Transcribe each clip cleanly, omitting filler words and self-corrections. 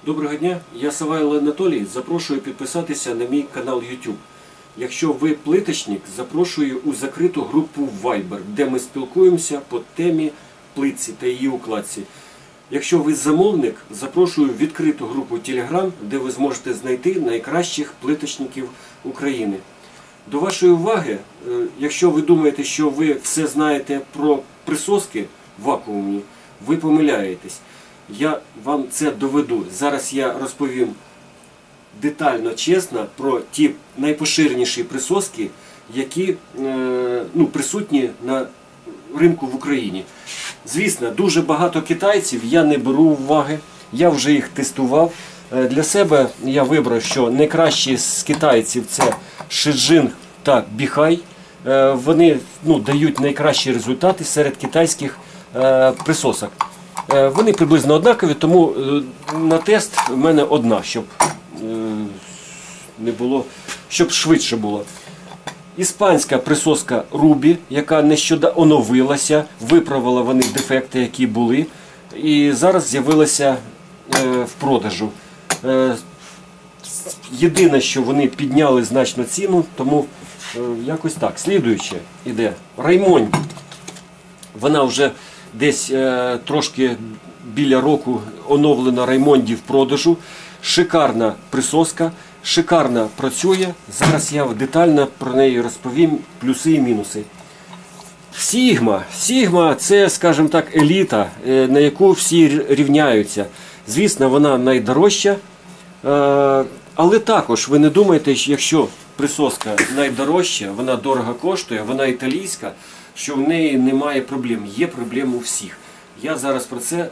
Доброго дня, я Савайло Анатолій, запрошую підписатися на мій канал YouTube. Якщо ви плиточник, запрошую у закриту групу Viber, де ми спілкуємося по темі плитці та її укладці. Якщо ви замовник, запрошую в відкриту групу Telegram, де ви зможете знайти найкращих плиточників України. До вашої уваги, якщо ви думаєте, що ви все знаєте про присоски вакуумні, ви помиляєтесь. Я вам це доведу. Зараз я розповім детально, чесно про ті найпоширеніші присоски, які присутні на ринку в Україні. Звісно, дуже багато китайців я не беру уваги, я вже їх тестував. Для себе я вибрав, що найкращі з китайців це Шиджинг та Біхай. Вони дають найкращі результати серед китайських присосок. Вони приблизно однакові, тому на тест в мене одна, щоб швидше було. Іспанська присоска Рубі, яка нещодавно оновилася, виправила вони дефекти, які були, і зараз з'явилася в продажу. Єдине, що вони підняли значно ціну, тому якось так. Слідуюче йде Раймонді. Вона вже десь трошки біля року оновлена Раймонді в продажу. Шикарна присоска, шикарно працює. Зараз я детально про неї розповім, плюси і мінуси. Сігма. Сігма – це, скажімо так, еліта, на яку всі рівняються. Звісно, вона найдорожча, але також ви не думайте, що якщо присоска найдорожча, вона дорого коштує, вона італійська, що в неї немає проблем. Є проблеми у всіх. Я зараз про це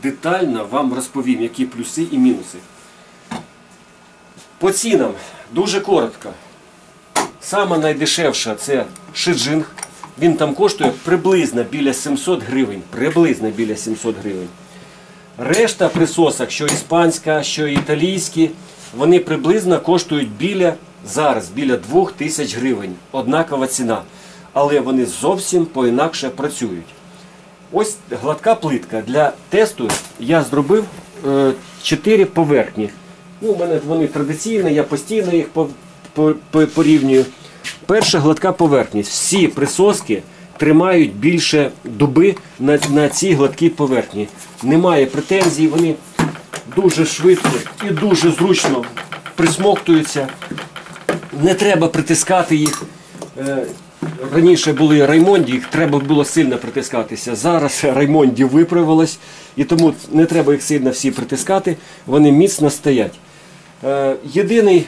детально вам розповім, які плюси і мінуси. По цінам дуже коротко. Сама найдешевша це Шиджинг. Він там коштує приблизно біля 700 гривень. Приблизно біля 700 гривень. Решта присосок, що іспанська, що італійські, вони приблизно коштують зараз біля 2000 гривень. Однакова ціна. Але вони зовсім по-інакше працюють. Ось гладка плитка. Для тесту я зробив 4 поверхні. У мене вони традиційні, я постійно їх порівнюю. Перша гладка поверхність. Всі присоски тримають більше доби на цій гладкій поверхні. Немає претензій, вони дуже швидко і дуже зручно присмоктуються. Не треба притискати їх. Раніше були Раймонді, їх треба було сильно притискатися. Зараз Раймонді виправилась, і тому не треба їх сильно всі притискати, вони міцно стоять. Єдиний,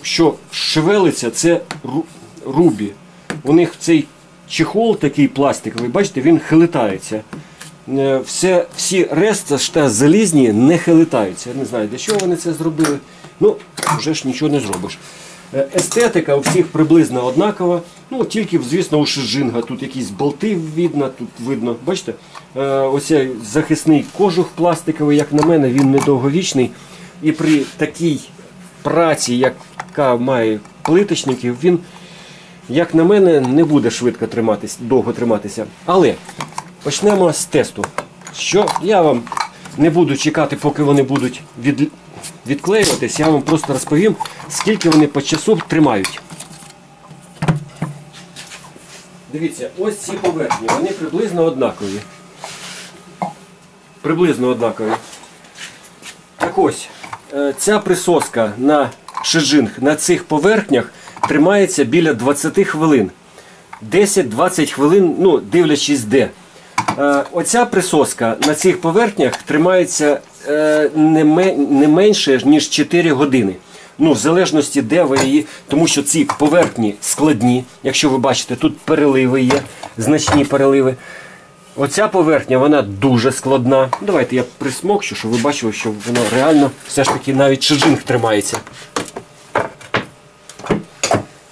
що шевелиться, це Рубі. У них цей чехол такий пластиковий, бачите, він хилитається. Всі решта залізні не хилитаються. Я не знаю, для чого вони це зробили. Вже ж нічого не зробиш. Естетика у всіх приблизно однакова, тільки, звісно, у Шиджинга тут якісь болти видно, бачите? Ось захисний кожух пластиковий, як на мене, він недовговічний. І при такій праці, яка має плиточників, він, як на мене, не буде довго триматися. Але почнемо з тесту. Я вам не буду чекати, поки вони будуть відклеюватись, я вам просто розповім, скільки вони по часу тримають. Дивіться, ось ці поверхні, вони приблизно однакові. Так ось, ця присоска на Шиджинг на цих поверхнях тримається біля 20 хвилин. 10-20 хвилин, дивлячись де. Оця присоска на цих поверхнях тримається не менше, ніж 4 години. В залежності, де ви її, тому що ці поверхні складні. Якщо ви бачите, тут переливи є, значні переливи. Оця поверхня, вона дуже складна. Давайте я присмокчу, щоб ви бачили, що воно реально все ж таки навіть Шиджинг тримається.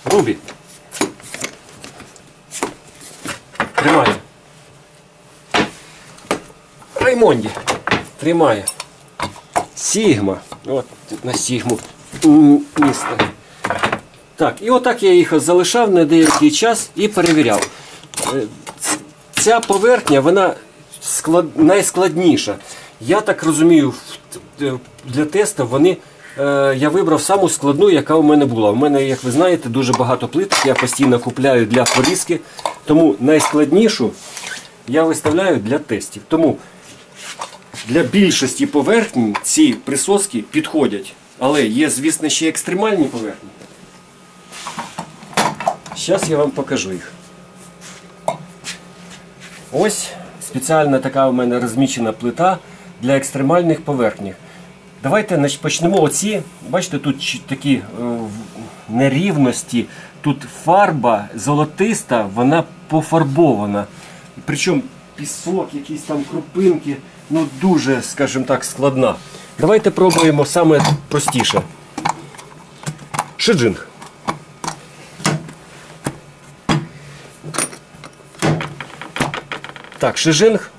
Рубі. Тримає. Раймонді. Тримає. Сігма. От на Сігму місце. Так, і отак я їх залишав на деякий час і перевіряв. ця поверхня, вона найскладніша. Я так розумію, для тесту я вибрав саму складну, яка у мене була. У мене, як ви знаєте, дуже багато плиток, я постійно купляю для порізки, тому найскладнішу я виставляю для тестів. Тому для більшості поверхень ці присоски підходять. Але є, звісно, ще екстремальні поверхні. Зараз я вам покажу їх. Ось спеціальна така у мене розмічена плита для екстремальних поверхнів. Давайте почнемо оці. Бачите, тут такі нерівності. Тут фарба золотиста, вона пофарбована. Причому пісок, якісь там крупинки, ну дуже, скажімо так, складна. Давайте пробуємо саме простіше. Шиджинг. Так, шиджинг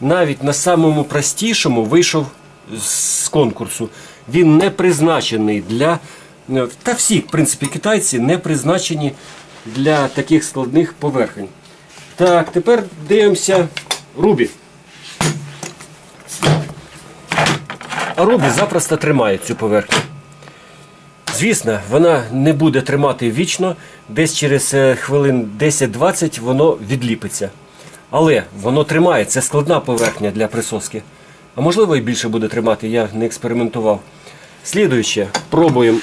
навіть на самому простішому вийшов з конкурсу. Він не призначений для... Та всі, в принципі, китайці не призначені для таких складних поверхень. Так, тепер дивимося Рубі. А Рубі запросто тримає цю поверхню. Звісно, вона не буде тримати вічно, десь через хвилин 10-20 воно відліпиться. Але воно тримає, це складна поверхня для присоски. А можливо і більше буде тримати, я не експериментував. Слідуюче, пробуємо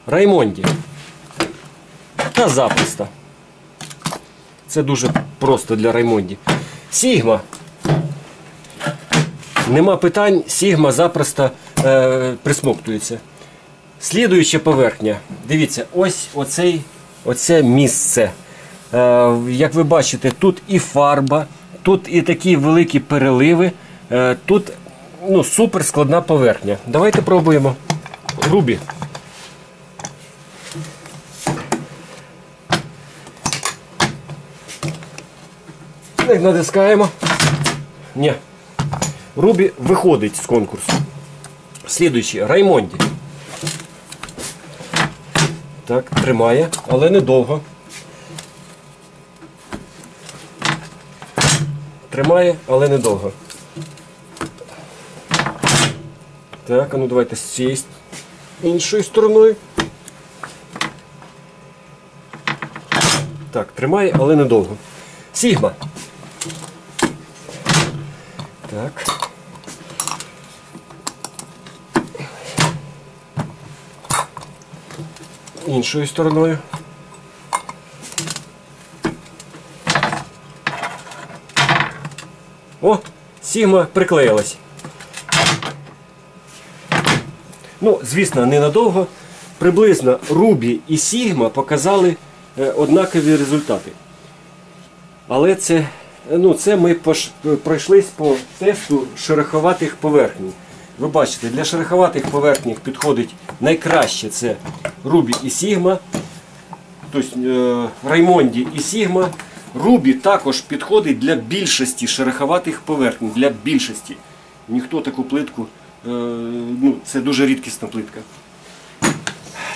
Раймонді. Та запросто. Це дуже просто для Раймонді. Сігма. Нема питань, Сігма запросто присмоктується. Слідуюча поверхня. Дивіться, ось оце місце. Як ви бачите, тут і фарба, тут і такі великі переливи, тут супер складна поверхня. Давайте пробуємо Рубі. Натискаємо. Ні. Рубі виходить з конкурсу. Слідуючий Раймонді. Так, тримає, але недовго. Тримає, але недовго. Так, а ну давайте з цієї іншою стороною. Так, тримає, але недовго. Сігма. Так. Іншою стороною. О, Сігма приклеїлась. Ну, звісно, ненадовго. Приблизно Рубі і Сігма показали однакові результати. Але це ми пройшлись по тесту шероховатих поверхнів. Ви бачите, для шероховатих поверхнів підходить найкраще це Рубі і Сігма. Тобто Раймонді і Сігма. Рубі також підходить для більшості шероховатих поверхень. Для більшості. Ніхто таку плитку, це дуже рідкісна плитка.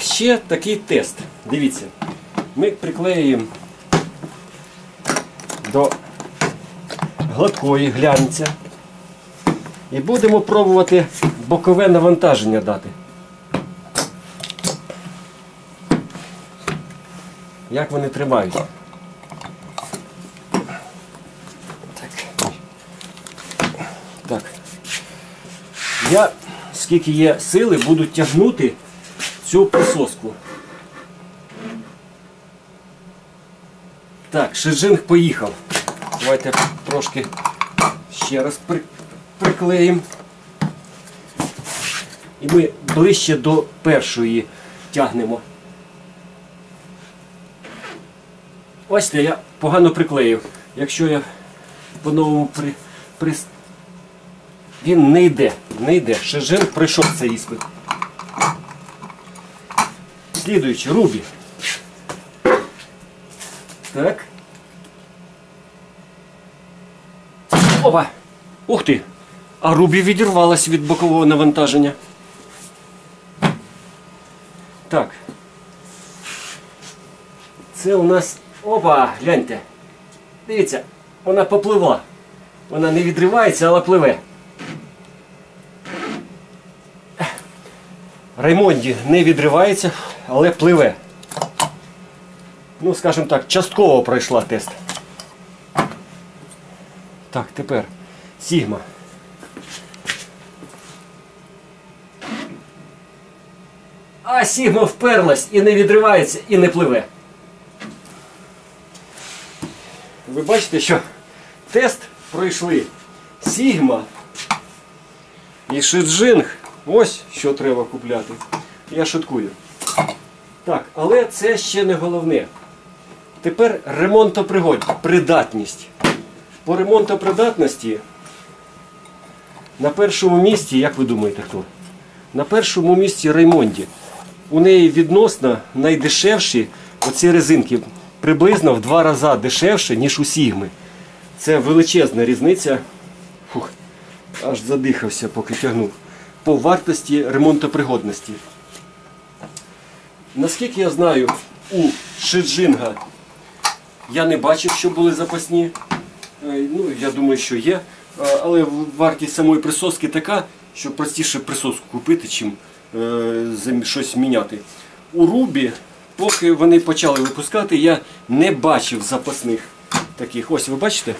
Ще такий тест. Дивіться, ми приклеюємо до гладкої глянця і будемо пробувати бокове навантаження дати. Як вони тримають. Так. Я, скільки є сили, буду тягнути цю присоску. Так, шиджинг поїхав. Давайте трошки ще раз приклеїмо. І ми ближче до першої тягнемо. Ось я погано приклеїв. Якщо я по-новому він не йде. Шиджинг пройшов цей іспит. Слідуючий, Рубі. Так. Опа! Ух ти! А Рубі відірвалась від бокового навантаження. Так. Це у нас... Опа! Гляньте! Дивіться, вона попливла. Вона не відривається, але пливе. Раймонді не відривається, але пливе. Ну, скажімо так, частково пройшла тест. Так, тепер Сігма. А Сігма вперлась і не відривається, і не пливе. Ви бачите, що тест пройшли Сігма і Шиджинг. Ось що треба купляти. Я шуткую. Так, але це ще не головне. Тепер ремонтопридатність. По ремонтопридатності на першому місці, як ви думаєте, хто? На першому місці Раймонді. У неї відносно найдешевші оці резинки. Приблизно в 2 рази дешевше, ніж у Сігми. Це величезна різниця. Фух, аж задихався, поки тягнув. По вартості ремонтопригодності. Наскільки я знаю, у Шиджинга я не бачив, що були запасні. Ну, я думаю, що є. Але вартість самої присоски така, що простіше присоску купити, чим щось міняти. У Рубі, поки вони почали випускати, я не бачив запасних таких. Ось ви бачите?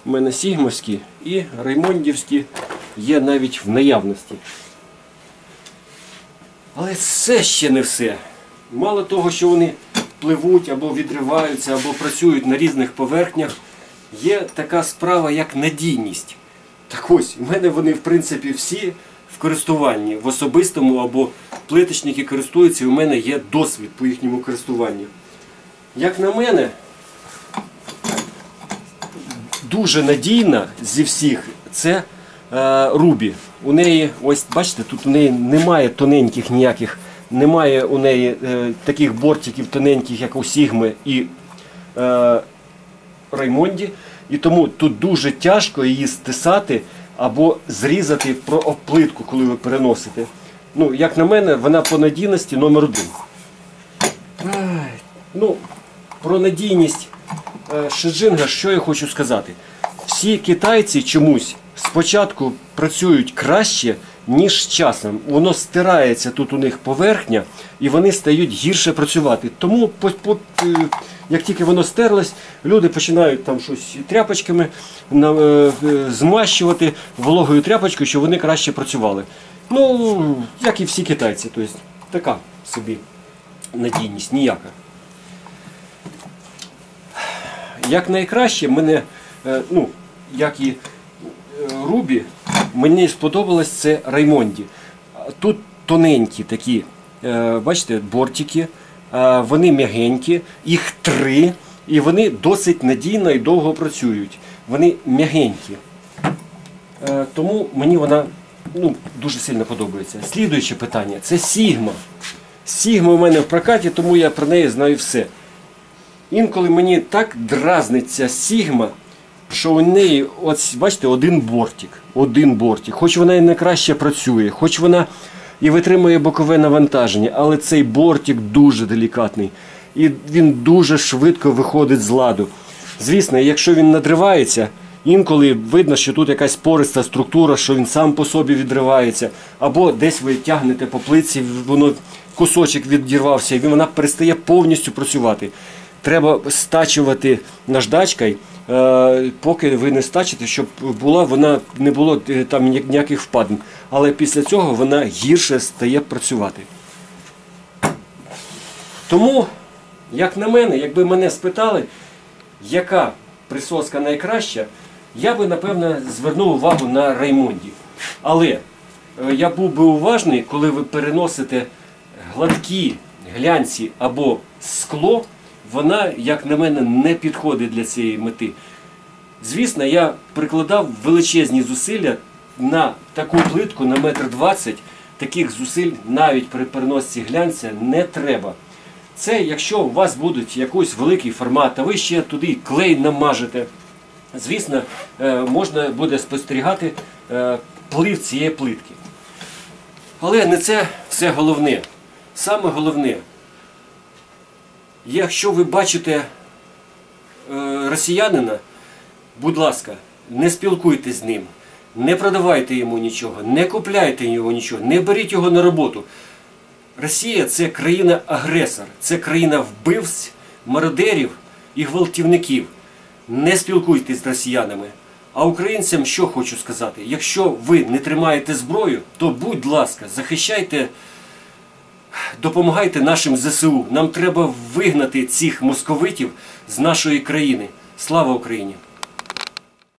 У мене сігмовські і раймондівські є навіть в наявності. Але це ще не все. Мало того, що вони пливуть або відриваються, або працюють на різних поверхнях, є така справа, як надійність. Так ось, у мене вони, в принципі, всі в користуванні, в особистому або плиточники користуються, і у мене є досвід по їхньому користуванню. Як на мене, дуже надійна зі всіх це Рубі. У неї, ось бачите, тут у неї немає тоненьких ніяких, немає у неї таких бортиків тоненьких, як у Сігми і Раймонді. І тому тут дуже тяжко її стисати або зрізати об плитку, коли ви переносите. Ну, як на мене, вона по надійності номер 1. Ну, про надійність Шиджинга, що я хочу сказати. Всі китайці чомусь спочатку працюють краще, ніж з часом. Воно стирається тут у них поверхня, і вони стають гірше працювати. Тому, як тільки воно стерлось, люди починають там щось тряпочками змащувати вологою тряпочкою, щоб вони краще працювали. Ну, як і всі китайці. Тобто, така собі надійність, ніяка. Як найкраще мене, ну, як і Рубі, мені сподобалось це Раймонді. Тут тоненькі такі, бачите, бортики, вони м'ягенькі, їх 3, і вони досить надійно і довго працюють. Вони м'ягенькі. Тому мені вона, ну, дуже сильно подобається. Слідуюче питання – це Сігма. Сігма у мене в прокаті, тому я про неї знаю все. Інколи мені так дразниться Сігма, що у неї, ось, бачите, один бортик. Хоч вона і не краще працює, хоч вона і витримує бокове навантаження, але цей бортик дуже делікатний. І він дуже швидко виходить з ладу. Звісно, якщо він надривається, інколи видно, що тут якась пориста структура, що він сам по собі відривається. Або десь ви тягнете по плитці, воно кусочок відірвався, і вона перестає повністю працювати. Треба стачувати наждачкою, поки ви не стачите, щоб вона не було там ніяких впадин. Але після цього вона гірше стає працювати. Тому, як на мене, якби мене спитали, яка присоска найкраща, я би, напевно, звернув увагу на Раймонді. Але я був би уважний, коли ви переносите гладкі глянці або скло, вона, як на мене, не підходить для цієї мети. Звісно, я прикладав величезні зусилля на таку плитку на 1,20 м. Таких зусиль навіть при переносці глянця не треба. Це якщо у вас будуть якийсь великий формат, а ви ще туди клей намажете. Звісно, можна буде спостерігати плив цієї плитки. Але не це все головне. Саме головне, якщо ви бачите росіянина, будь ласка, не спілкуйтесь з ним, не продавайте йому нічого, не купляйте його нічого, не беріть його на роботу. Росія – це країна-агресор, це країна вбивць, мародерів і гвалтівників. Не спілкуйтесь з росіянами. А українцям що хочу сказати? Якщо ви не тримаєте зброю, то будь ласка, захищайте, допомагайте нашим ЗСУ. Нам треба вигнати цих московитів з нашої країни. Слава Україні!